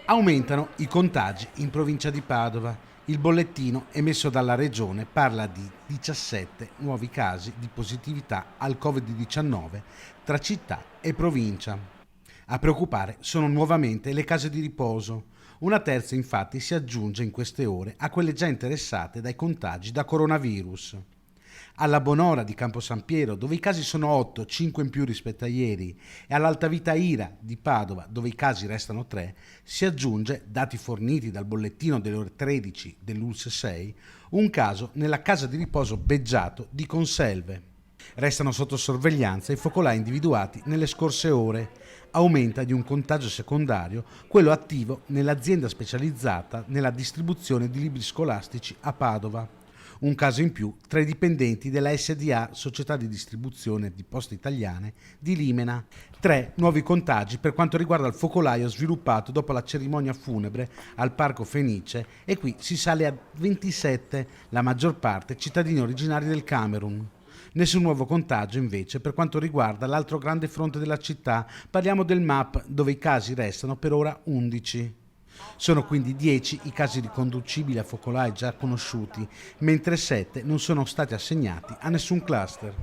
Aumentano i contagi in provincia di Padova. Il bollettino emesso dalla regione parla di 17 nuovi casi di positività al Covid-19 tra città e provincia. A preoccupare sono nuovamente le case di riposo. Una terza infatti si aggiunge in queste ore a quelle già interessate dai contagi da coronavirus. Alla Bonora di Campo San Piero, dove i casi sono 8, 5 in più rispetto a ieri, e all'Altavita Ira di Padova, dove i casi restano 3, si aggiunge, dati forniti dal bollettino delle ore 13 dell'ULSS 6, un caso nella casa di riposo Beggiato di Conselve. Restano sotto sorveglianza i focolai individuati nelle scorse ore. Aumenta di un contagio secondario quello attivo nell'azienda specializzata nella distribuzione di libri scolastici a Padova. Un caso in più tra i dipendenti della SDA, società di distribuzione di poste italiane, di Limena. 3 nuovi contagi per quanto riguarda il focolaio sviluppato dopo la cerimonia funebre al Parco Fenice, e qui si sale a 27, la maggior parte cittadini originari del Camerun. Nessun nuovo contagio invece per quanto riguarda l'altro grande fronte della città, parliamo del MAP, dove i casi restano per ora 11. Sono quindi 10 i casi riconducibili a focolai già conosciuti, mentre 7 non sono stati assegnati a nessun cluster.